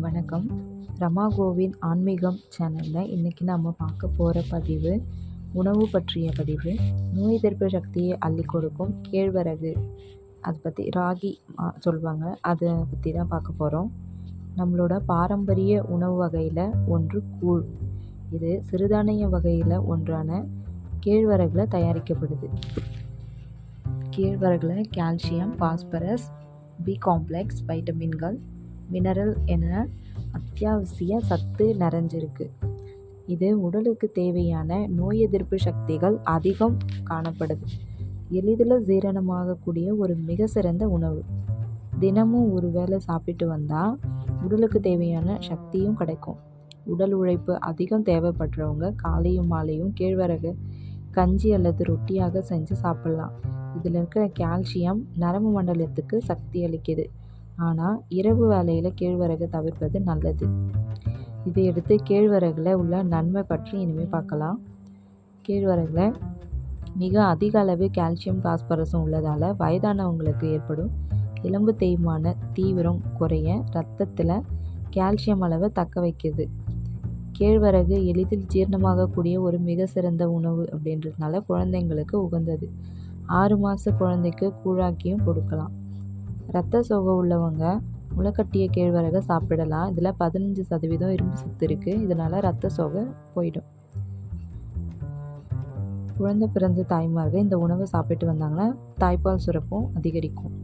வணக்கம். ரமா கோவிந்த் ஆன்மீகம் சேனலில் இன்றைக்கி நம்ம பார்க்க போகிற பதிவு உணவு பற்றிய பதிவு. நோய் எதிர்ப்பு சக்தியை அள்ளி கொடுக்கும் கேழ்வரகு, அதை பற்றி ராகி சொல்லுவாங்க, அதை பற்றி தான் பார்க்க போகிறோம். நம்மளோட பாரம்பரிய உணவு வகையில் ஒன்று கூழ். இது சிறுதானிய வகையில் ஒன்றான கேழ்வரகில் தயாரிக்கப்படுது. கேழ்வரகில் கால்சியம், பாஸ்பரஸ், பி காம்ப்ளெக்ஸ், வைட்டமின்கள், மினரல் என அத்தியாவசிய சத்து நிறைஞ்சிருக்கு. இது உடலுக்கு தேவையான நோய் எதிர்ப்பு சக்திகள் அதிகம் காணப்படுது. எளிதில் ஜீரணமாகக்கூடிய ஒரு மிக சிறந்த உணவு. தினமும் ஒரு வேளை சாப்பிட்டு வந்தால் உடலுக்கு தேவையான சக்தியும் கிடைக்கும். உடல் உழைப்பு அதிகம் தேவைப்படுறவங்க காலையும் மாலையும் கேழ்வரகு கஞ்சி அல்லது ரொட்டியாக செஞ்சு சாப்பிட்லாம். இதில் இருக்கிற கால்சியம் நரம்பு மண்டலத்துக்கு சக்தி அளிக்குது. ஆனால் இரவு வேளையில் கேழ்வரகு தவிர்ப்பது நல்லது. இதையடுத்து கேழ்வரகில் உள்ள நன்மை பற்றி இனிமேல் பார்க்கலாம். கேழ்வரகில் மிக அதிக அளவு கால்சியம், பாஸ்பரஸும் உள்ளதால் வயதானவங்களுக்கு ஏற்படும் எலும்பு தேய்மான தீவிரம் குறைய, இரத்தத்தில் கால்சியம் அளவை தக்க வைக்குது. கேழ்வரகு எளிதில் ஜீரணமாகக்கூடிய ஒரு மிக சிறந்த உணவு அப்படின்றதுனால குழந்தைங்களுக்கு உகந்தது. 6 மாத குழந்தைக்கு கூழாக்கியும் கொடுக்கலாம். இரத்த சோகை உள்ளவங்க முளைக்கட்டிய கேழ்வரகை சாப்பிடலாம். இதில் 15% இரும்பு சத்து இருக்குது. இதனால் இரத்த சோகை போயிடும். குழந்தை பிறந்த தாய்மார்கள் இந்த உணவை சாப்பிட்டு வந்தாங்கன்னா தாய்ப்பால் சுரப்பும் அதிகரிக்கும்.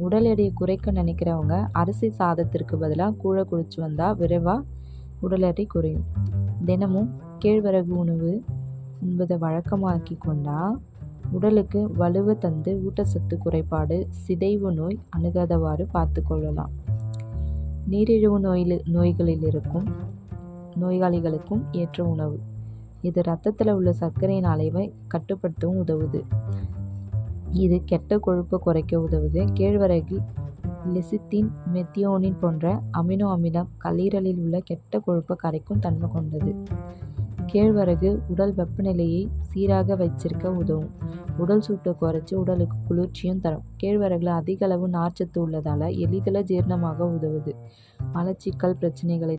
உடல் எடையை குறைக்க நினைக்கிறவங்க அரிசி சாதத்திற்கு பதிலாக கூழை குடிச்சு வந்தால் விரைவாக உடல் எடை குறையும். தினமும் கேழ்வரகு உணவு உண்பதை வழக்கமாக்கி கொண்டால் உடலுக்கு வலுவை தந்து ஊட்டச்சத்து குறைபாடு, சிதைவு நோய் அணுகாதவாறு பார்த்து கொள்ளலாம். நீரிழிவு நோய்களில் இருக்கும் நோயாளிகளுக்கும் ஏற்ற உணவு. இது இரத்தத்தில் உள்ள சர்க்கரையின் அளவை கட்டுப்படுத்தவும் உதவுது. இது கெட்ட கொழுப்பை குறைக்க உதவுது. கேழ்வரகு லெசித்தின், மெத்தியோனின் போன்ற அமினோ அமிலம் கல்லீரலில் உள்ள கெட்ட கொழுப்பை கரைக்கும் தன்மை கொண்டது. கேழ்வரகு உடல் வெப்பநிலையை சீராக வச்சிருக்க உதவும். உடல் சூட்டை குறைச்சி உடலுக்கு குளிர்ச்சியும் தரும். கேழ்வரகுல அதிக அளவு நார்ச்சத்து உள்ளதால் எளிதில் ஜீரணமாக உதவுது. மலச்சிக்கல் பிரச்சனைகளை